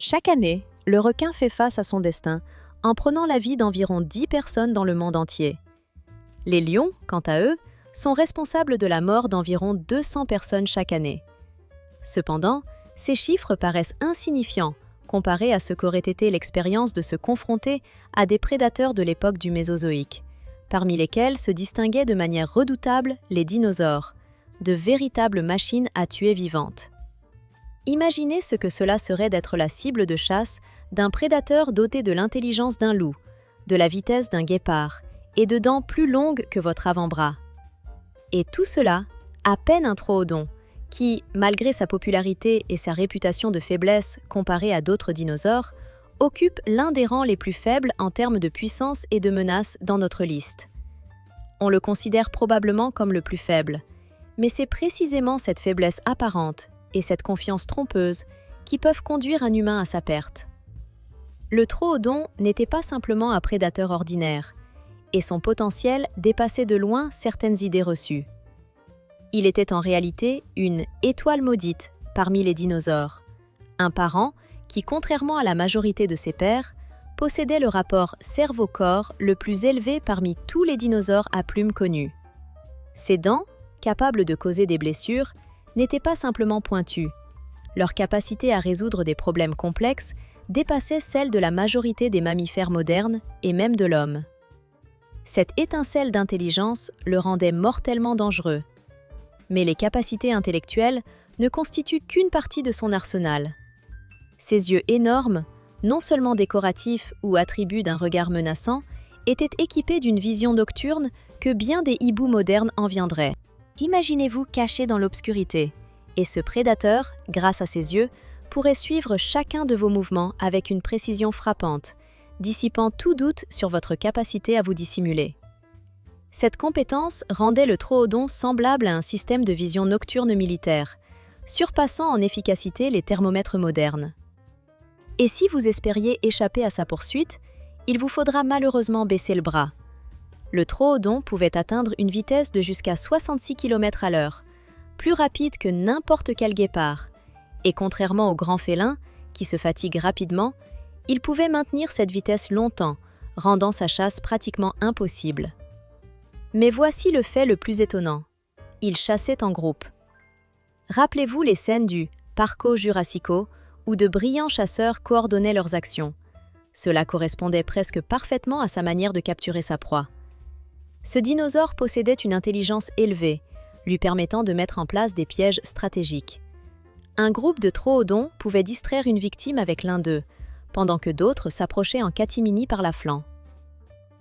Chaque année, le requin fait face à son destin en prenant la vie d'environ 10 personnes dans le monde entier. Les lions, quant à eux, sont responsables de la mort d'environ 200 personnes chaque année. Cependant, ces chiffres paraissent insignifiants comparés à ce qu'aurait été l'expérience de se confronter à des prédateurs de l'époque du Mésozoïque, parmi lesquels se distinguaient de manière redoutable les dinosaures, de véritables machines à tuer vivantes. Imaginez ce que cela serait d'être la cible de chasse d'un prédateur doté de l'intelligence d'un loup, de la vitesse d'un guépard et de dents plus longues que votre avant-bras. Et tout cela, à peine un troodon, qui, malgré sa popularité et sa réputation de faiblesse comparée à d'autres dinosaures, occupe l'un des rangs les plus faibles en termes de puissance et de menace dans notre liste. On le considère probablement comme le plus faible, mais c'est précisément cette faiblesse apparente et cette confiance trompeuse qui peuvent conduire un humain à sa perte. Le troodon n'était pas simplement un prédateur ordinaire, et son potentiel dépassait de loin certaines idées reçues. Il était en réalité une étoile maudite parmi les dinosaures, un parent qui, contrairement à la majorité de ses pairs, possédait le rapport cerveau-corps le plus élevé parmi tous les dinosaures à plumes connus. Ses dents, capables de causer des blessures, n'étaient pas simplement pointues. Leur capacité à résoudre des problèmes complexes dépassait celle de la majorité des mammifères modernes et même de l'homme. Cette étincelle d'intelligence le rendait mortellement dangereux. Mais les capacités intellectuelles ne constituent qu'une partie de son arsenal. Ses yeux énormes, non seulement décoratifs ou attributs d'un regard menaçant, étaient équipés d'une vision nocturne que bien des hiboux modernes enviendraient. Imaginez-vous caché dans l'obscurité, et ce prédateur, grâce à ses yeux, pourrait suivre chacun de vos mouvements avec une précision frappante, dissipant tout doute sur votre capacité à vous dissimuler. Cette compétence rendait le troodon semblable à un système de vision nocturne militaire, surpassant en efficacité les thermomètres modernes. Et si vous espériez échapper à sa poursuite, il vous faudra malheureusement baisser le bras. Le troodon pouvait atteindre une vitesse de jusqu'à 66 km/h, plus rapide que n'importe quel guépard, et contrairement aux grands félins, qui se fatiguent rapidement, il pouvait maintenir cette vitesse longtemps, rendant sa chasse pratiquement impossible. Mais voici le fait le plus étonnant. Il chassait en groupe. Rappelez-vous les scènes du Parco Jurassico, où de brillants chasseurs coordonnaient leurs actions. Cela correspondait presque parfaitement à sa manière de capturer sa proie. Ce dinosaure possédait une intelligence élevée, lui permettant de mettre en place des pièges stratégiques. Un groupe de troodons pouvait distraire une victime avec l'un d'eux, pendant que d'autres s'approchaient en catimini par la flanc.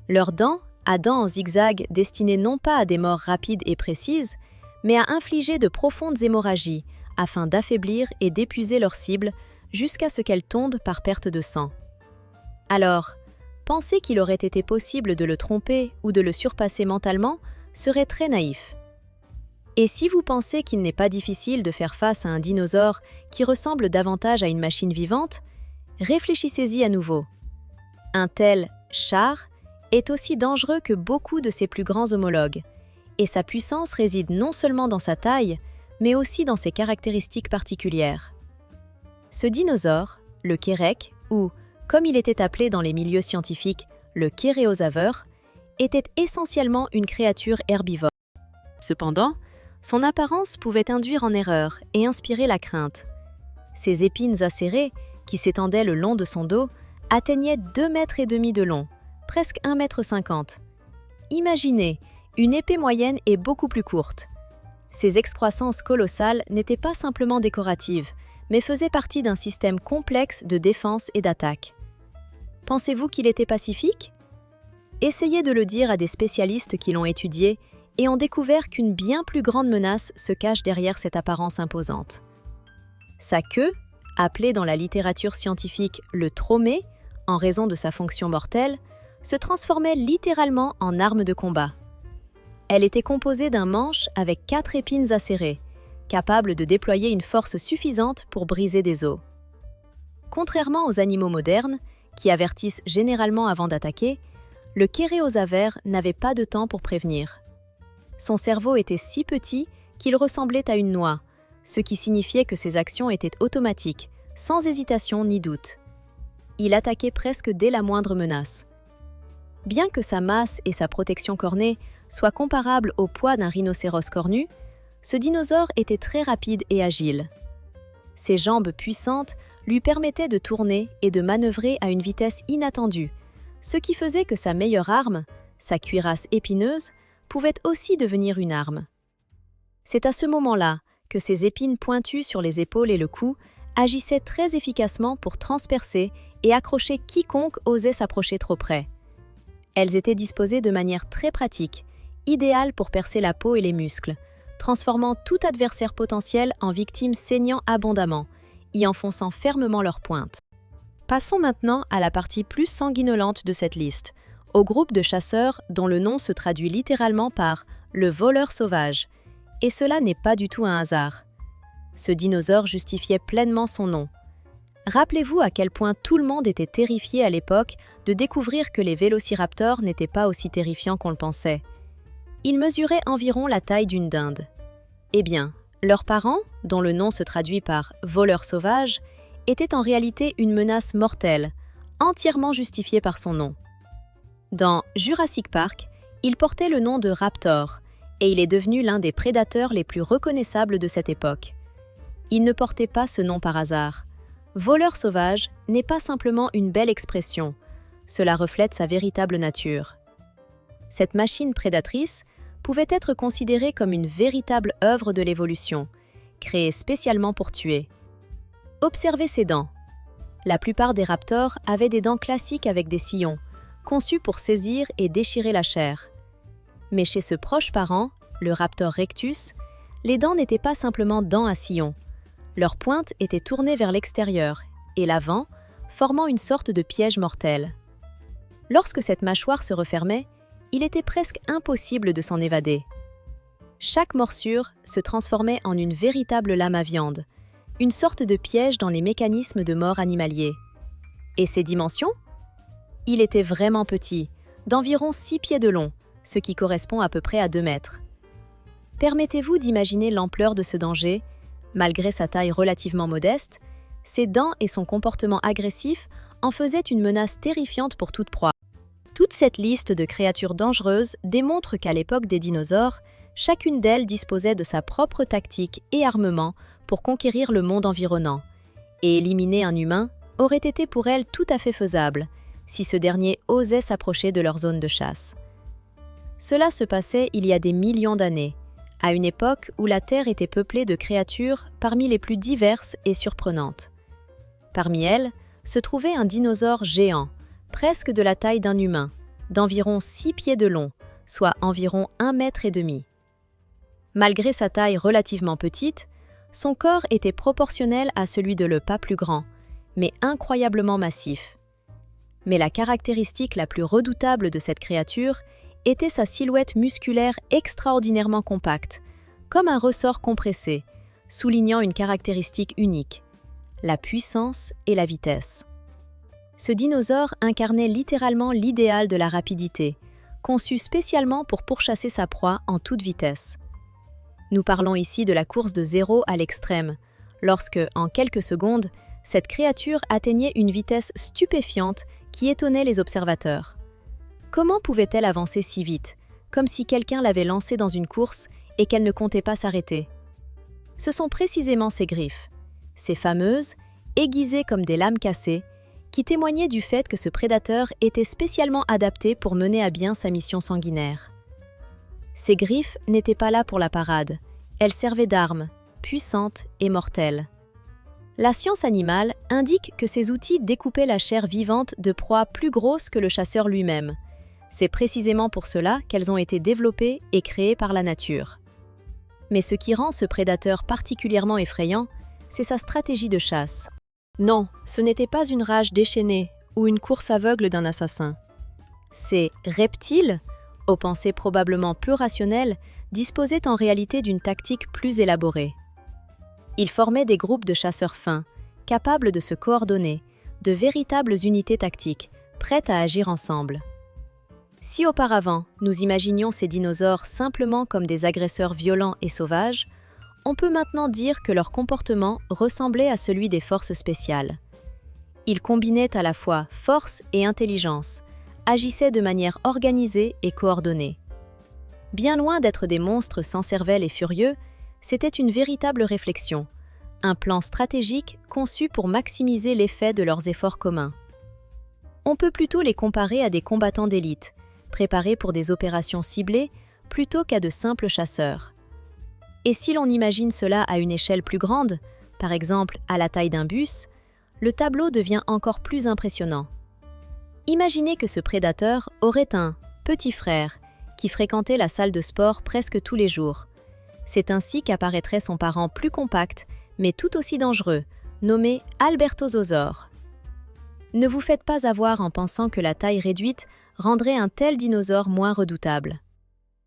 Leurs dents, à dents en zigzag destinées non pas à des morts rapides et précises, mais à infliger de profondes hémorragies, afin d'affaiblir et d'épuiser leur cible jusqu'à ce qu'elle tombe par perte de sang. Alors, penser qu'il aurait été possible de le tromper ou de le surpasser mentalement serait très naïf. Et si vous pensez qu'il n'est pas difficile de faire face à un dinosaure qui ressemble davantage à une machine vivante, réfléchissez-y à nouveau. Un tel char est aussi dangereux que beaucoup de ses plus grands homologues, et sa puissance réside non seulement dans sa taille, mais aussi dans ses caractéristiques particulières. Ce dinosaure, le kérek, ou, comme il était appelé dans les milieux scientifiques, le kéréosaure, était essentiellement une créature herbivore. Cependant, son apparence pouvait induire en erreur et inspirer la crainte. Ses épines acérées, qui s'étendaient le long de son dos, atteignaient 2,5 mètres de long, presque 1,50 m. Imaginez, une épée moyenne est beaucoup plus courte. Ces excroissances colossales n'étaient pas simplement décoratives, mais faisaient partie d'un système complexe de défense et d'attaque. Pensez-vous qu'il était pacifique? Essayez de le dire à des spécialistes qui l'ont étudié et ont découvert qu'une bien plus grande menace se cache derrière cette apparence imposante. Sa queue, appelée dans la littérature scientifique le tromé, en raison de sa fonction mortelle, se transformait littéralement en arme de combat. Elle était composée d'un manche avec 4 épines acérées, capables de déployer une force suffisante pour briser des os. Contrairement aux animaux modernes, qui avertissent généralement avant d'attaquer, le kéréosaure n'avait pas de temps pour prévenir. Son cerveau était si petit qu'il ressemblait à une noix, ce qui signifiait que ses actions étaient automatiques, sans hésitation ni doute. Il attaquait presque dès la moindre menace. Bien que sa masse et sa protection cornée soient comparables au poids d'un rhinocéros cornu, ce dinosaure était très rapide et agile. Ses jambes puissantes lui permettaient de tourner et de manœuvrer à une vitesse inattendue, ce qui faisait que sa meilleure arme, sa cuirasse épineuse, pouvait aussi devenir une arme. C'est à ce moment-là que ses épines pointues sur les épaules et le cou agissaient très efficacement pour transpercer et accrocher quiconque osait s'approcher trop près. Elles étaient disposées de manière très pratique, idéale pour percer la peau et les muscles, transformant tout adversaire potentiel en victime saignant abondamment, y enfonçant fermement leurs pointes. Passons maintenant à la partie plus sanguinolente de cette liste, au groupe de chasseurs dont le nom se traduit littéralement par « le voleur sauvage », et cela n'est pas du tout un hasard. Ce dinosaure justifiait pleinement son nom. Rappelez-vous à quel point tout le monde était terrifié à l'époque de découvrir que les vélociraptors n'étaient pas aussi terrifiants qu'on le pensait. Ils mesuraient environ la taille d'une dinde. Eh bien, leurs parents, dont le nom se traduit par « voleur sauvage », étaient en réalité une menace mortelle, entièrement justifiée par son nom. Dans Jurassic Park, il portait le nom de Raptor, et il est devenu l'un des prédateurs les plus reconnaissables de cette époque. Il ne portait pas ce nom par hasard. Voleur sauvage n'est pas simplement une belle expression, cela reflète sa véritable nature. Cette machine prédatrice pouvait être considérée comme une véritable œuvre de l'évolution, créée spécialement pour tuer. Observez ses dents. La plupart des raptors avaient des dents classiques avec des sillons, conçus pour saisir et déchirer la chair. Mais chez ce proche parent, le Raptor rectus, les dents n'étaient pas simplement dents à sillons. Leurs pointes étaient tournées vers l'extérieur et l'avant, formant une sorte de piège mortel. Lorsque cette mâchoire se refermait, il était presque impossible de s'en évader. Chaque morsure se transformait en une véritable lame à viande, une sorte de piège dans les mécanismes de mort animaliers. Et ses dimensions ? Il était vraiment petit, d'environ 6 pieds de long, ce qui correspond à peu près à 2 mètres. Permettez-vous d'imaginer l'ampleur de ce danger. Malgré sa taille relativement modeste, ses dents et son comportement agressif en faisaient une menace terrifiante pour toute proie. Toute cette liste de créatures dangereuses démontre qu'à l'époque des dinosaures, chacune d'elles disposait de sa propre tactique et armement pour conquérir le monde environnant. Et éliminer un humain aurait été pour elles tout à fait faisable, si ce dernier osait s'approcher de leur zone de chasse. Cela se passait il y a des millions d'années, à une époque où la Terre était peuplée de créatures parmi les plus diverses et surprenantes. Parmi elles se trouvait un dinosaure géant, presque de la taille d'un humain, d'environ 6 pieds de long, soit environ 1,5 mètre. Malgré sa taille relativement petite, son corps était proportionnel à celui de le pas plus grand, mais incroyablement massif. Mais la caractéristique la plus redoutable de cette créature était sa silhouette musculaire extraordinairement compacte, comme un ressort compressé, soulignant une caractéristique unique, la puissance et la vitesse. Ce dinosaure incarnait littéralement l'idéal de la rapidité, conçu spécialement pour pourchasser sa proie en toute vitesse. Nous parlons ici de la course de 0 à l'extrême, lorsque, en quelques secondes, cette créature atteignait une vitesse stupéfiante qui étonnait les observateurs. Comment pouvait-elle avancer si vite, comme si quelqu'un l'avait lancée dans une course et qu'elle ne comptait pas s'arrêter? Ce sont précisément ces griffes, ces fameuses, aiguisées comme des lames cassées, qui témoignaient du fait que ce prédateur était spécialement adapté pour mener à bien sa mission sanguinaire. Ces griffes n'étaient pas là pour la parade, elles servaient d'armes, puissantes et mortelles. La science animale indique que ces outils découpaient la chair vivante de proies plus grosses que le chasseur lui-même. C'est précisément pour cela qu'elles ont été développées et créées par la nature. Mais ce qui rend ce prédateur particulièrement effrayant, c'est sa stratégie de chasse. Non, ce n'était pas une rage déchaînée ou une course aveugle d'un assassin. Ces reptiles, aux pensées probablement peu rationnelles, disposaient en réalité d'une tactique plus élaborée. Ils formaient des groupes de chasseurs fins, capables de se coordonner, de véritables unités tactiques, prêtes à agir ensemble. Si auparavant, nous imaginions ces dinosaures simplement comme des agresseurs violents et sauvages, on peut maintenant dire que leur comportement ressemblait à celui des forces spéciales. Ils combinaient à la fois force et intelligence, agissaient de manière organisée et coordonnée. Bien loin d'être des monstres sans cervelle et furieux, c'était une véritable réflexion, un plan stratégique conçu pour maximiser l'effet de leurs efforts communs. On peut plutôt les comparer à des combattants d'élite, préparés pour des opérations ciblées plutôt qu'à de simples chasseurs. Et si l'on imagine cela à une échelle plus grande, par exemple à la taille d'un bus, le tableau devient encore plus impressionnant. Imaginez que ce prédateur aurait un petit frère qui fréquentait la salle de sport presque tous les jours. C'est ainsi qu'apparaîtrait son parent plus compact, mais tout aussi dangereux, nommé Albertosaure. Ne vous faites pas avoir en pensant que la taille réduite rendrait un tel dinosaure moins redoutable.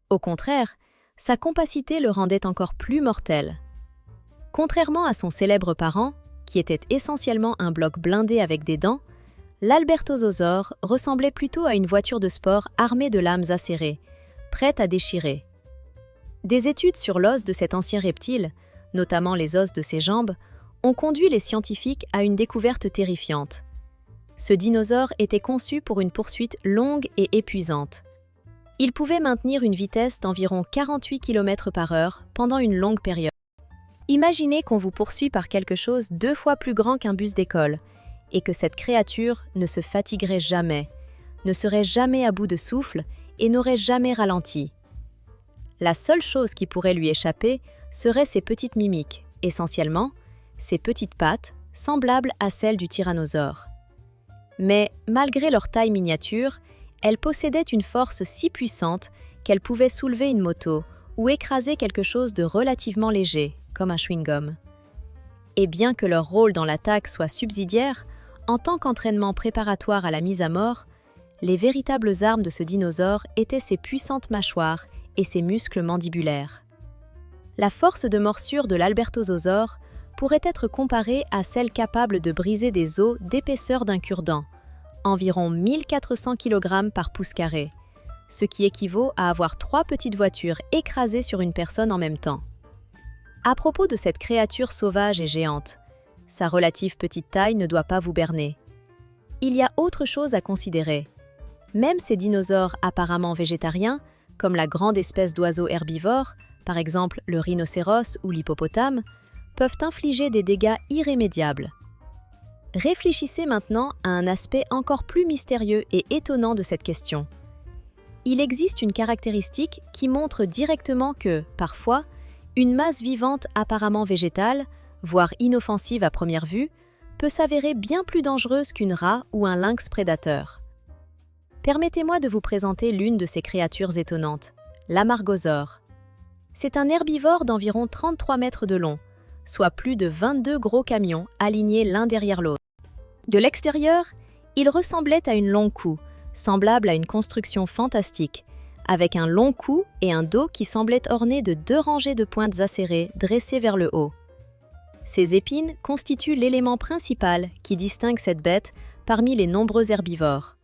Au contraire, sa compacité le rendait encore plus mortel. Contrairement à son célèbre parent, qui était essentiellement un bloc blindé avec des dents, l'Albertosaure ressemblait plutôt à une voiture de sport armée de lames acérées, prête à déchirer. Des études sur l'os de cet ancien reptile, notamment les os de ses jambes, ont conduit les scientifiques à une découverte terrifiante. Ce dinosaure était conçu pour une poursuite longue et épuisante. Il pouvait maintenir une vitesse d'environ 48 km/h pendant une longue période. Imaginez qu'on vous poursuit par quelque chose 2 fois plus grand qu'un bus d'école, et que cette créature ne se fatiguerait jamais, ne serait jamais à bout de souffle et n'aurait jamais ralenti. La seule chose qui pourrait lui échapper serait ses petites mimiques, essentiellement ses petites pattes, semblables à celles du tyrannosaure. Mais malgré leur taille miniature, elles possédaient une force si puissante qu'elles pouvaient soulever une moto ou écraser quelque chose de relativement léger, comme un chewing-gum. Et bien que leur rôle dans l'attaque soit subsidiaire, en tant qu'entraînement préparatoire à la mise à mort, les véritables armes de ce dinosaure étaient ses puissantes mâchoires et ses muscles mandibulaires. La force de morsure de l'Albertosaure pourrait être comparée à celle capable de briser des os d'épaisseur d'un cure-dent, environ 1400 kg par pouce carré, ce qui équivaut à avoir 3 petites voitures écrasées sur une personne en même temps. À propos de cette créature sauvage et géante, sa relative petite taille ne doit pas vous berner. Il y a autre chose à considérer. Même ces dinosaures apparemment végétariens, comme la grande espèce d'oiseaux herbivores, par exemple le rhinocéros ou l'hippopotame, peuvent infliger des dégâts irrémédiables. Réfléchissez maintenant à un aspect encore plus mystérieux et étonnant de cette question. Il existe une caractéristique qui montre directement que, parfois, une masse vivante apparemment végétale, voire inoffensive à première vue, peut s'avérer bien plus dangereuse qu'une rat ou un lynx prédateur. Permettez-moi de vous présenter l'une de ces créatures étonnantes, l'amargosaure. C'est un herbivore d'environ 33 mètres de long, soit plus de 22 gros camions alignés l'un derrière l'autre. De l'extérieur, il ressemblait à une longue coue, semblable à une construction fantastique, avec un long cou et un dos qui semblaient ornés de 2 rangées de pointes acérées dressées vers le haut. Ces épines constituent l'élément principal qui distingue cette bête parmi les nombreux herbivores.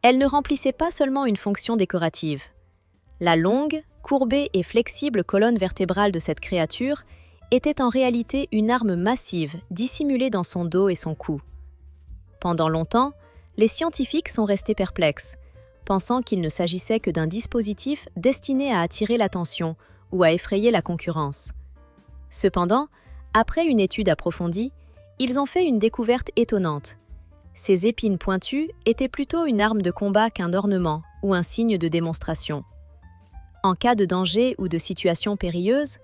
Elle ne remplissait pas seulement une fonction décorative. La longue, courbée et flexible colonne vertébrale de cette créature était en réalité une arme massive dissimulée dans son dos et son cou. Pendant longtemps, les scientifiques sont restés perplexes, pensant qu'il ne s'agissait que d'un dispositif destiné à attirer l'attention ou à effrayer la concurrence. Cependant, après une étude approfondie, ils ont fait une découverte étonnante. Ces épines pointues étaient plutôt une arme de combat qu'un ornement ou un signe de démonstration. En cas de danger ou de situation périlleuse,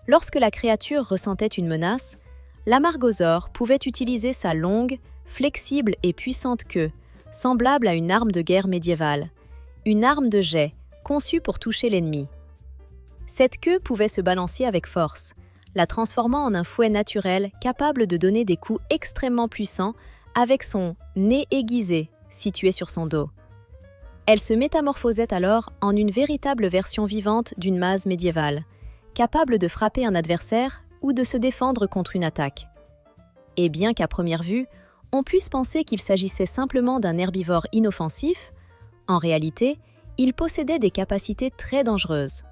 lorsque la créature ressentait une menace, l'amargosaure pouvait utiliser sa longue, flexible et puissante queue, semblable à une arme de guerre médiévale, une arme de jet conçue pour toucher l'ennemi. Cette queue pouvait se balancer avec force, la transformant en un fouet naturel capable de donner des coups extrêmement puissants avec son nez aiguisé situé sur son dos. Elle se métamorphosait alors en une véritable version vivante d'une masse médiévale, capable de frapper un adversaire ou de se défendre contre une attaque. Et bien qu'à première vue, on puisse penser qu'il s'agissait simplement d'un herbivore inoffensif, en réalité, il possédait des capacités très dangereuses.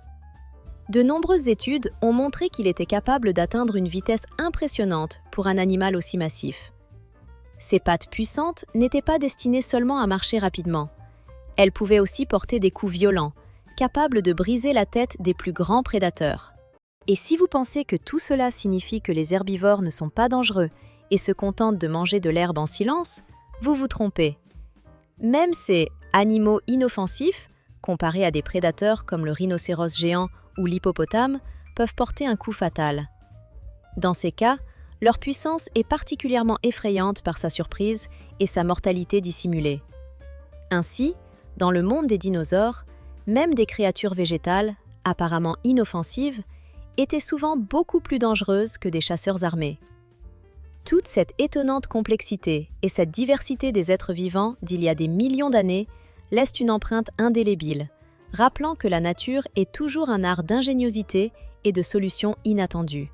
De nombreuses études ont montré qu'il était capable d'atteindre une vitesse impressionnante pour un animal aussi massif. Ses pattes puissantes n'étaient pas destinées seulement à marcher rapidement. Elles pouvaient aussi porter des coups violents, capables de briser la tête des plus grands prédateurs. Et si vous pensez que tout cela signifie que les herbivores ne sont pas dangereux et se contentent de manger de l'herbe en silence, vous vous trompez. Même ces animaux inoffensifs, comparés à des prédateurs comme le rhinocéros géant ou l'hippopotame, peuvent porter un coup fatal. Dans ces cas, leur puissance est particulièrement effrayante par sa surprise et sa mortalité dissimulée. Ainsi, dans le monde des dinosaures, même des créatures végétales, apparemment inoffensives, étaient souvent beaucoup plus dangereuses que des chasseurs armés. Toute cette étonnante complexité et cette diversité des êtres vivants d'il y a des millions d'années laissent une empreinte indélébile, rappelant que la nature est toujours un art d'ingéniosité et de solutions inattendues.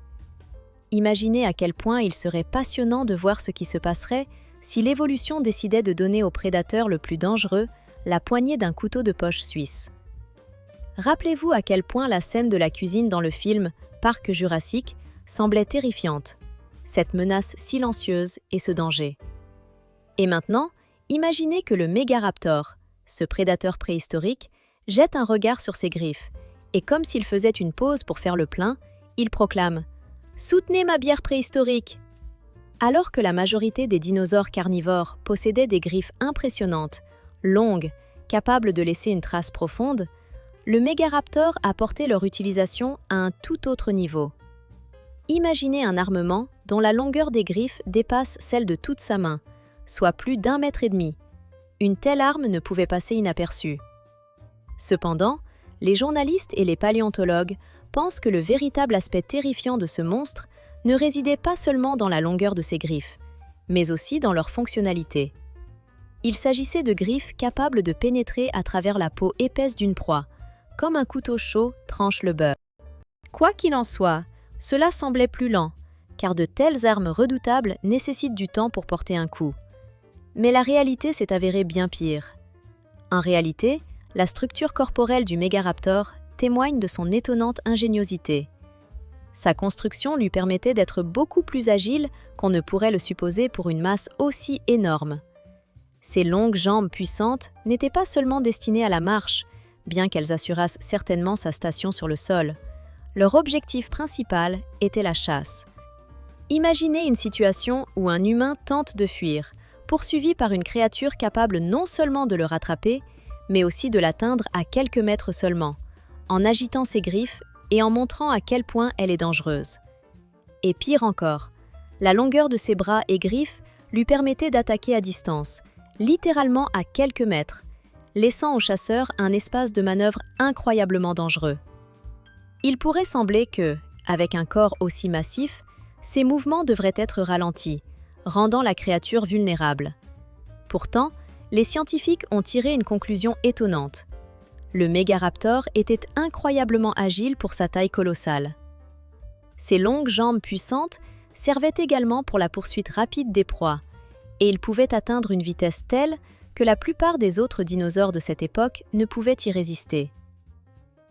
Imaginez à quel point il serait passionnant de voir ce qui se passerait si l'évolution décidait de donner au prédateur le plus dangereux la poignée d'un couteau de poche suisse. Rappelez-vous à quel point la scène de la cuisine dans le film Parc Jurassique semblait terrifiante, cette menace silencieuse et ce danger. Et maintenant, imaginez que le Mégaraptor, ce prédateur préhistorique, jette un regard sur ses griffes, et comme s'il faisait une pause pour faire le plein, il proclame « Soutenez ma bière préhistorique !» Alors que la majorité des dinosaures carnivores possédaient des griffes impressionnantes, longues, capables de laisser une trace profonde, le Mégaraptor a porté leur utilisation à un tout autre niveau. Imaginez un armement dont la longueur des griffes dépasse celle de toute sa main, soit plus d'1,5 mètre. Une telle arme ne pouvait passer inaperçue. Cependant, les journalistes et les paléontologues pensent que le véritable aspect terrifiant de ce monstre ne résidait pas seulement dans la longueur de ses griffes, mais aussi dans leur fonctionnalité. Il s'agissait de griffes capables de pénétrer à travers la peau épaisse d'une proie, comme un couteau chaud tranche le beurre. Quoi qu'il en soit, cela semblait plus lent, car de telles armes redoutables nécessitent du temps pour porter un coup. Mais la réalité s'est avérée bien pire. En réalité, la structure corporelle du Mégaraptor témoigne de son étonnante ingéniosité. Sa construction lui permettait d'être beaucoup plus agile qu'on ne pourrait le supposer pour une masse aussi énorme. Ses longues jambes puissantes n'étaient pas seulement destinées à la marche, bien qu'elles assurassent certainement sa station sur le sol. Leur objectif principal était la chasse. Imaginez une situation où un humain tente de fuir, poursuivi par une créature capable non seulement de le rattraper, mais aussi de l'atteindre à quelques mètres seulement, en agitant ses griffes et en montrant à quel point elle est dangereuse. Et pire encore, la longueur de ses bras et griffes lui permettait d'attaquer à distance, littéralement à quelques mètres, laissant au chasseur un espace de manœuvre incroyablement dangereux. Il pourrait sembler que, avec un corps aussi massif, ses mouvements devraient être ralentis, rendant la créature vulnérable. Pourtant, les scientifiques ont tiré une conclusion étonnante. Le Mégaraptor était incroyablement agile pour sa taille colossale. Ses longues jambes puissantes servaient également pour la poursuite rapide des proies, et il pouvait atteindre une vitesse telle que la plupart des autres dinosaures de cette époque ne pouvaient y résister.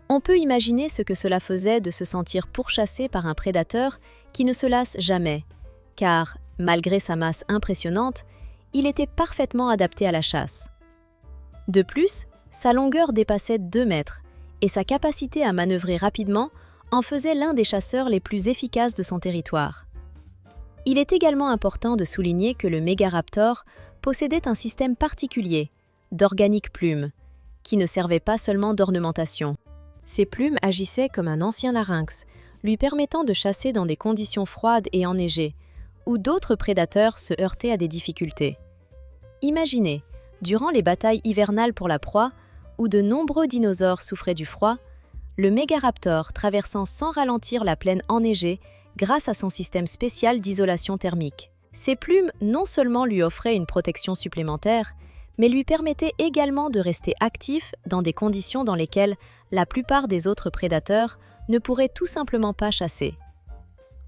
On peut imaginer ce que cela faisait de se sentir pourchassé par un prédateur qui ne se lasse jamais, car, malgré sa masse impressionnante, il était parfaitement adapté à la chasse. De plus, sa longueur dépassait 2 mètres, et sa capacité à manœuvrer rapidement en faisait l'un des chasseurs les plus efficaces de son territoire. Il est également important de souligner que le Mégaraptor possédait un système particulier, d'organiques plumes, qui ne servait pas seulement d'ornementation. Ces plumes agissaient comme un ancien larynx, lui permettant de chasser dans des conditions froides et enneigées, où d'autres prédateurs se heurtaient à des difficultés. Imaginez, durant les batailles hivernales pour la proie, où de nombreux dinosaures souffraient du froid, le Mégaraptor traversant sans ralentir la plaine enneigée grâce à son système spécial d'isolation thermique. Ces plumes non seulement lui offraient une protection supplémentaire, mais lui permettaient également de rester actif dans des conditions dans lesquelles la plupart des autres prédateurs ne pourraient tout simplement pas chasser.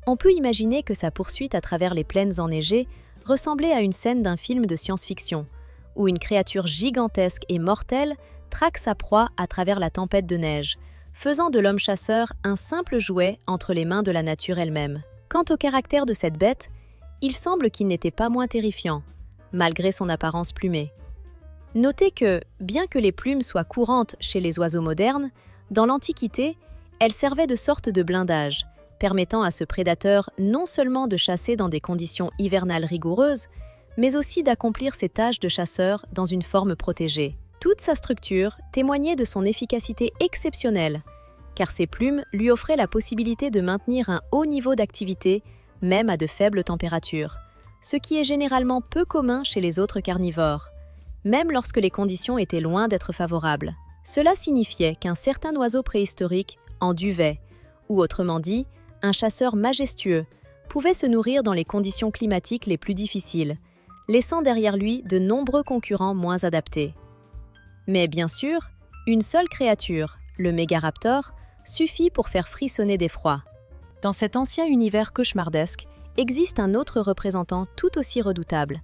On peut imaginer que sa poursuite à travers les plaines enneigées ressemblait à une scène d'un film de science-fiction, où une créature gigantesque et mortelle traque sa proie à travers la tempête de neige, faisant de l'homme chasseur un simple jouet entre les mains de la nature elle-même. Quant au caractère de cette bête, il semble qu'il n'était pas moins terrifiant, malgré son apparence plumée. Notez que, bien que les plumes soient courantes chez les oiseaux modernes, dans l'Antiquité, elles servaient de sorte de blindage, permettant à ce prédateur non seulement de chasser dans des conditions hivernales rigoureuses, mais aussi d'accomplir ses tâches de chasseur dans une forme protégée. Toute sa structure témoignait de son efficacité exceptionnelle, car ses plumes lui offraient la possibilité de maintenir un haut niveau d'activité, même à de faibles températures, ce qui est généralement peu commun chez les autres carnivores, même lorsque les conditions étaient loin d'être favorables. Cela signifiait qu'un certain oiseau préhistorique en duvet, ou autrement dit, un chasseur majestueux, pouvait se nourrir dans les conditions climatiques les plus difficiles, laissant derrière lui de nombreux concurrents moins adaptés. Mais bien sûr, une seule créature, le Mégaraptor, suffit pour faire frissonner d'effroi. Dans cet ancien univers cauchemardesque, existe un autre représentant tout aussi redoutable,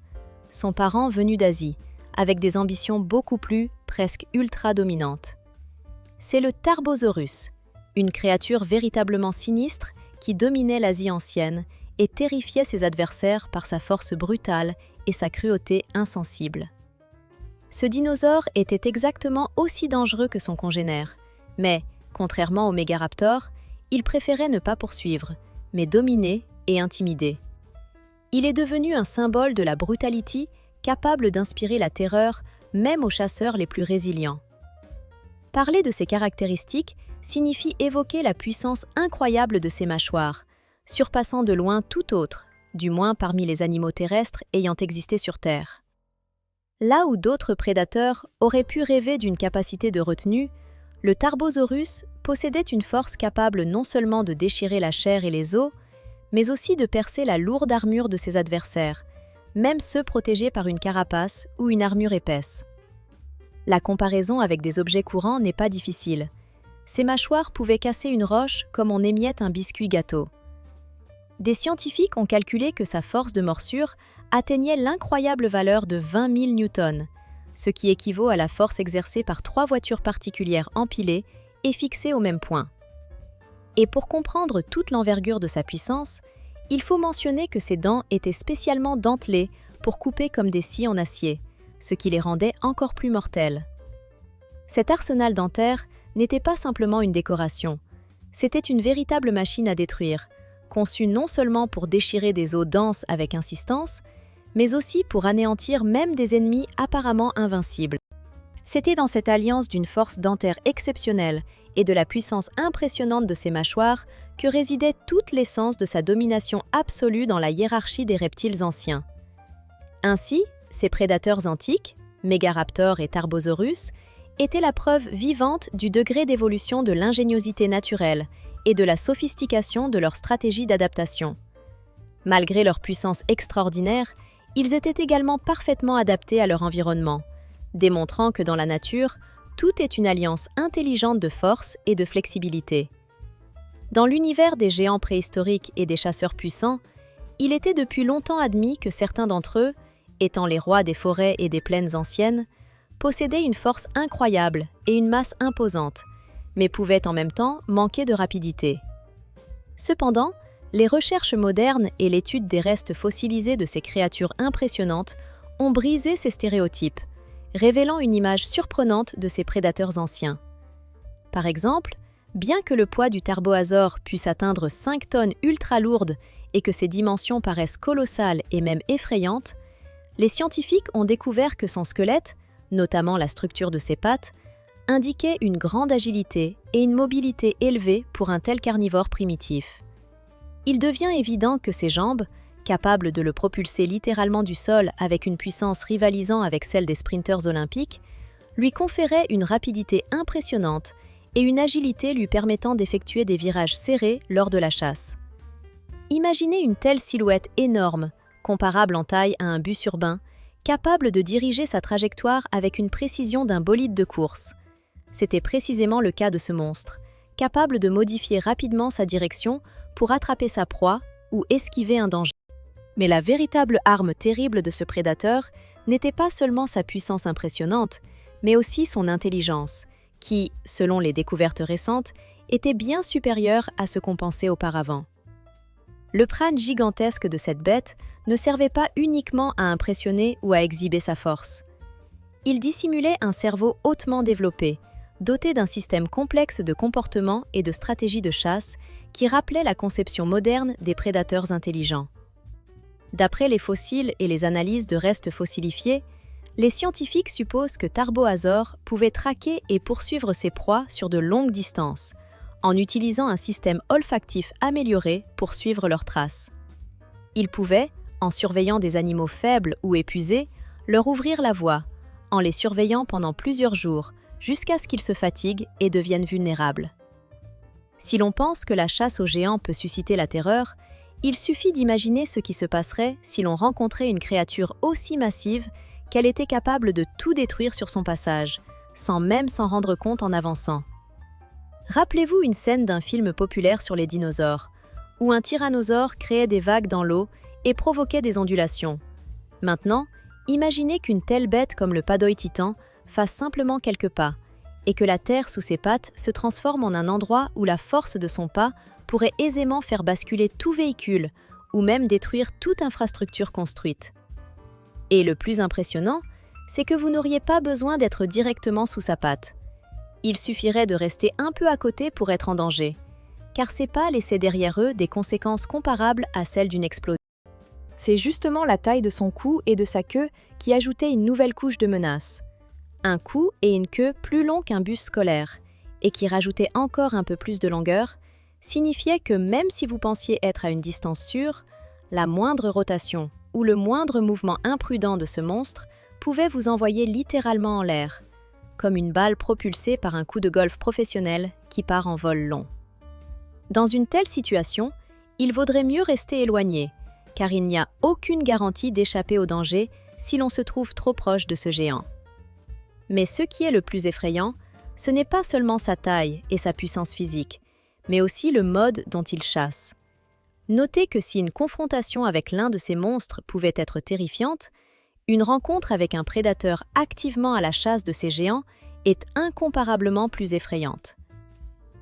son parent venu d'Asie, avec des ambitions beaucoup plus, presque ultra-dominantes. C'est le Tarbosaurus, une créature véritablement sinistre qui dominait l'Asie ancienne et terrifiait ses adversaires par sa force brutale et sa cruauté insensible. Ce dinosaure était exactement aussi dangereux que son congénère, mais, contrairement au Mégaraptor, il préférait ne pas poursuivre, mais dominer et intimider. Il est devenu un symbole de la brutalité capable d'inspirer la terreur même aux chasseurs les plus résilients. Parler de ses caractéristiques signifie évoquer la puissance incroyable de ses mâchoires, surpassant de loin tout autre, du moins parmi les animaux terrestres ayant existé sur Terre. Là où d'autres prédateurs auraient pu rêver d'une capacité de retenue, le Tarbosaurus possédait une force capable non seulement de déchirer la chair et les os, mais aussi de percer la lourde armure de ses adversaires, même ceux protégés par une carapace ou une armure épaisse. La comparaison avec des objets courants n'est pas difficile. Ses mâchoires pouvaient casser une roche comme on émiette un biscuit gâteau. Des scientifiques ont calculé que sa force de morsure atteignait l'incroyable valeur de 20 000 newtons, ce qui équivaut à la force exercée par 3 voitures particulières empilées et fixées au même point. Et pour comprendre toute l'envergure de sa puissance, il faut mentionner que ses dents étaient spécialement dentelées pour couper comme des scies en acier, ce qui les rendait encore plus mortels. Cet arsenal dentaire n'était pas simplement une décoration, c'était une véritable machine à détruire, conçue non seulement pour déchirer des os denses avec insistance, mais aussi pour anéantir même des ennemis apparemment invincibles. C'était dans cette alliance d'une force dentaire exceptionnelle et de la puissance impressionnante de ses mâchoires que résidait toute l'essence de sa domination absolue dans la hiérarchie des reptiles anciens. Ainsi, ces prédateurs antiques, Mégaraptor et Tarbosaurus, étaient la preuve vivante du degré d'évolution de l'ingéniosité naturelle et de la sophistication de leur stratégie d'adaptation. Malgré leur puissance extraordinaire, ils étaient également parfaitement adaptés à leur environnement, démontrant que dans la nature, tout est une alliance intelligente de force et de flexibilité. Dans l'univers des géants préhistoriques et des chasseurs puissants, il était depuis longtemps admis que certains d'entre eux, étant les rois des forêts et des plaines anciennes, possédaient une force incroyable et une masse imposante, mais pouvaient en même temps manquer de rapidité. Cependant, les recherches modernes et l'étude des restes fossilisés de ces créatures impressionnantes ont brisé ces stéréotypes, révélant une image surprenante de ces prédateurs anciens. Par exemple, bien que le poids du tarbosaure puisse atteindre 5 tonnes ultra lourdes et que ses dimensions paraissent colossales et même effrayantes, les scientifiques ont découvert que son squelette, notamment la structure de ses pattes, indiquait une grande agilité et une mobilité élevée pour un tel carnivore primitif. Il devient évident que ses jambes, capables de le propulser littéralement du sol avec une puissance rivalisant avec celle des sprinteurs olympiques, lui conféraient une rapidité impressionnante et une agilité lui permettant d'effectuer des virages serrés lors de la chasse. Imaginez une telle silhouette énorme, comparable en taille à un bus urbain, capable de diriger sa trajectoire avec une précision d'un bolide de course. C'était précisément le cas de ce monstre, capable de modifier rapidement sa direction pour attraper sa proie ou esquiver un danger. Mais la véritable arme terrible de ce prédateur n'était pas seulement sa puissance impressionnante, mais aussi son intelligence, qui, selon les découvertes récentes, était bien supérieur à ce qu'on pensait auparavant. Le crâne gigantesque de cette bête ne servait pas uniquement à impressionner ou à exhiber sa force. Il dissimulait un cerveau hautement développé, doté d'un système complexe de comportement et de stratégies de chasse qui rappelait la conception moderne des prédateurs intelligents. D'après les fossiles et les analyses de restes fossilifiés, les scientifiques supposent que Tarbosaur pouvait traquer et poursuivre ses proies sur de longues distances, en utilisant un système olfactif amélioré pour suivre leurs traces. Il pouvait, en surveillant des animaux faibles ou épuisés, leur ouvrir la voie, en les surveillant pendant plusieurs jours, jusqu'à ce qu'ils se fatiguent et deviennent vulnérables. Si l'on pense que la chasse aux géants peut susciter la terreur, il suffit d'imaginer ce qui se passerait si l'on rencontrait une créature aussi massive qu'elle était capable de tout détruire sur son passage, sans même s'en rendre compte en avançant. Rappelez-vous une scène d'un film populaire sur les dinosaures, où un tyrannosaure créait des vagues dans l'eau et provoquait des ondulations. Maintenant, imaginez qu'une telle bête comme le Padoï titan fasse simplement quelques pas, et que la terre sous ses pattes se transforme en un endroit où la force de son pas pourrait aisément faire basculer tout véhicule, ou même détruire toute infrastructure construite. Et le plus impressionnant, c'est que vous n'auriez pas besoin d'être directement sous sa patte. Il suffirait de rester un peu à côté pour être en danger, car ces pas laissaient derrière eux des conséquences comparables à celles d'une explosion. C'est justement la taille de son cou et de sa queue qui ajoutait une nouvelle couche de menace. Un cou et une queue plus longs qu'un bus scolaire, et qui rajoutaient encore un peu plus de longueur, signifiait que même si vous pensiez être à une distance sûre, la moindre rotation ou le moindre mouvement imprudent de ce monstre pouvait vous envoyer littéralement en l'air, comme une balle propulsée par un coup de golf professionnel qui part en vol long. Dans une telle situation, il vaudrait mieux rester éloigné, car il n'y a aucune garantie d'échapper au danger si l'on se trouve trop proche de ce géant. Mais ce qui est le plus effrayant, ce n'est pas seulement sa taille et sa puissance physique, mais aussi le mode dont il chasse. Notez que si une confrontation avec l'un de ces monstres pouvait être terrifiante, une rencontre avec un prédateur activement à la chasse de ces géants est incomparablement plus effrayante.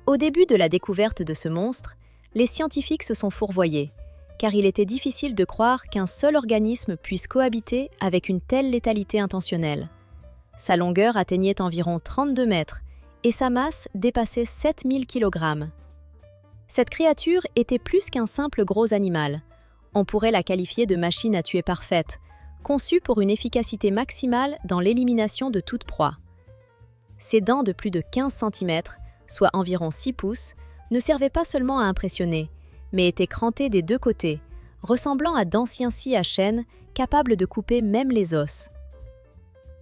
Au début de la découverte de ce monstre, les scientifiques se sont fourvoyés, car il était difficile de croire qu'un seul organisme puisse cohabiter avec une telle létalité intentionnelle. Sa longueur atteignait environ 32 mètres et sa masse dépassait 7000 kg. Cette créature était plus qu'un simple gros animal. On pourrait la qualifier de machine à tuer parfaite, conçue pour une efficacité maximale dans l'élimination de toute proie. Ses dents de plus de 15 cm, soit environ 6 pouces, ne servaient pas seulement à impressionner, mais étaient crantées des deux côtés, ressemblant à d'anciens scies à chaîne capables de couper même les os.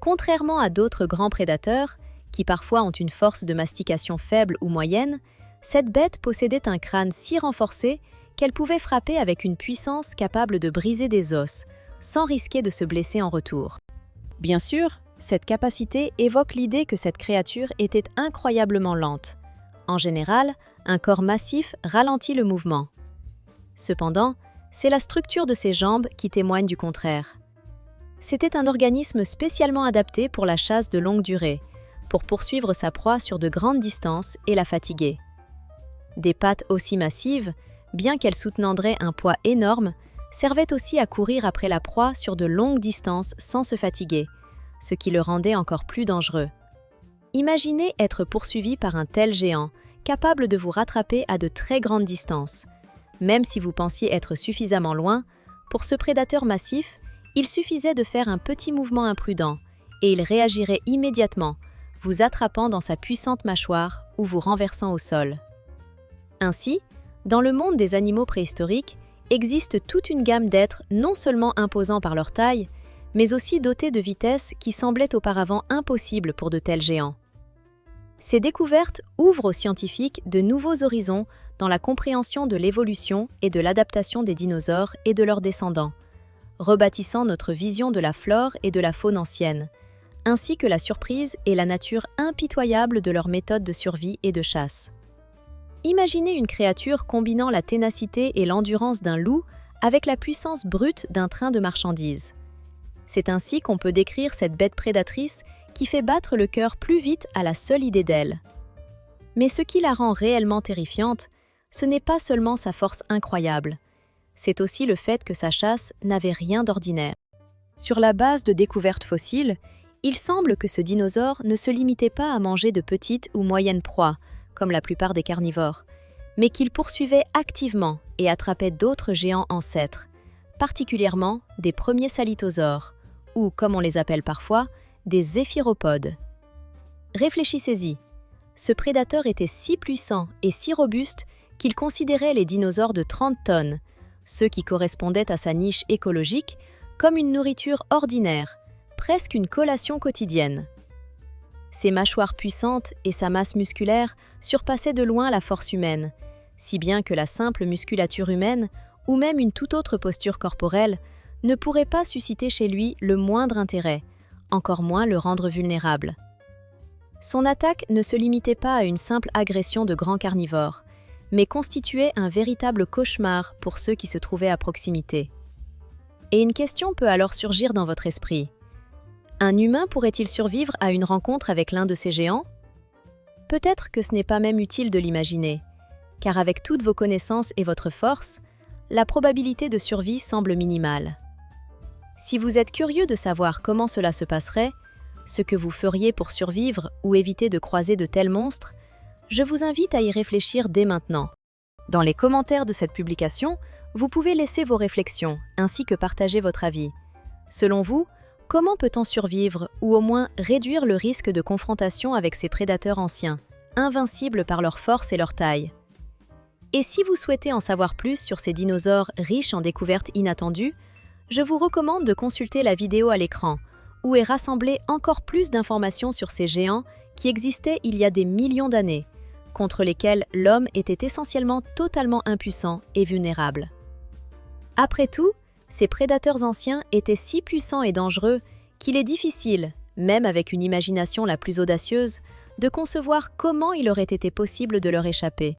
Contrairement à d'autres grands prédateurs, qui parfois ont une force de mastication faible ou moyenne, cette bête possédait un crâne si renforcé qu'elle pouvait frapper avec une puissance capable de briser des os, sans risquer de se blesser en retour. Bien sûr, cette capacité évoque l'idée que cette créature était incroyablement lente. En général, un corps massif ralentit le mouvement. Cependant, c'est la structure de ses jambes qui témoigne du contraire. C'était un organisme spécialement adapté pour la chasse de longue durée, pour poursuivre sa proie sur de grandes distances et la fatiguer. Des pattes aussi massives, bien qu'elles soutenandraient un poids énorme, servaient aussi à courir après la proie sur de longues distances sans se fatiguer, ce qui le rendait encore plus dangereux. Imaginez être poursuivi par un tel géant, capable de vous rattraper à de très grandes distances. Même si vous pensiez être suffisamment loin, pour ce prédateur massif, il suffisait de faire un petit mouvement imprudent, et il réagirait immédiatement, vous attrapant dans sa puissante mâchoire ou vous renversant au sol. Ainsi, dans le monde des animaux préhistoriques, existe toute une gamme d'êtres non seulement imposants par leur taille, mais aussi dotés de vitesses qui semblaient auparavant impossibles pour de tels géants. Ces découvertes ouvrent aux scientifiques de nouveaux horizons dans la compréhension de l'évolution et de l'adaptation des dinosaures et de leurs descendants, rebâtissant notre vision de la flore et de la faune ancienne, ainsi que la surprise et la nature impitoyable de leurs méthodes de survie et de chasse. Imaginez une créature combinant la ténacité et l'endurance d'un loup avec la puissance brute d'un train de marchandises. C'est ainsi qu'on peut décrire cette bête prédatrice qui fait battre le cœur plus vite à la seule idée d'elle. Mais ce qui la rend réellement terrifiante, ce n'est pas seulement sa force incroyable, c'est aussi le fait que sa chasse n'avait rien d'ordinaire. Sur la base de découvertes fossiles, il semble que ce dinosaure ne se limitait pas à manger de petites ou moyennes proies, comme la plupart des carnivores, mais qu'il poursuivait activement et attrapait d'autres géants ancêtres, particulièrement des premiers salithosaures, ou, comme on les appelle parfois, des zéphyropodes. Réfléchissez-y, ce prédateur était si puissant et si robuste qu'il considérait les dinosaures de 30 tonnes, ceux qui correspondaient à sa niche écologique, comme une nourriture ordinaire, presque une collation quotidienne. Ses mâchoires puissantes et sa masse musculaire surpassaient de loin la force humaine, si bien que la simple musculature humaine, ou même une toute autre posture corporelle, ne pourrait pas susciter chez lui le moindre intérêt, encore moins le rendre vulnérable. Son attaque ne se limitait pas à une simple agression de grands carnivores, mais constituait un véritable cauchemar pour ceux qui se trouvaient à proximité. Et une question peut alors surgir dans votre esprit. Un humain pourrait-il survivre à une rencontre avec l'un de ces géants? Peut-être que ce n'est pas même utile de l'imaginer, car avec toutes vos connaissances et votre force, la probabilité de survie semble minimale. Si vous êtes curieux de savoir comment cela se passerait, ce que vous feriez pour survivre ou éviter de croiser de tels monstres, je vous invite à y réfléchir dès maintenant. Dans les commentaires de cette publication, vous pouvez laisser vos réflexions ainsi que partager votre avis. Selon vous, comment peut-on survivre ou au moins réduire le risque de confrontation avec ces prédateurs anciens, invincibles par leur force et leur taille? Et si vous souhaitez en savoir plus sur ces dinosaures riches en découvertes inattendues, je vous recommande de consulter la vidéo à l'écran, où est rassemblé encore plus d'informations sur ces géants qui existaient il y a des millions d'années, contre lesquels l'homme était essentiellement totalement impuissant et vulnérable. Après tout, ces prédateurs anciens étaient si puissants et dangereux qu'il est difficile, même avec une imagination la plus audacieuse, de concevoir comment il aurait été possible de leur échapper.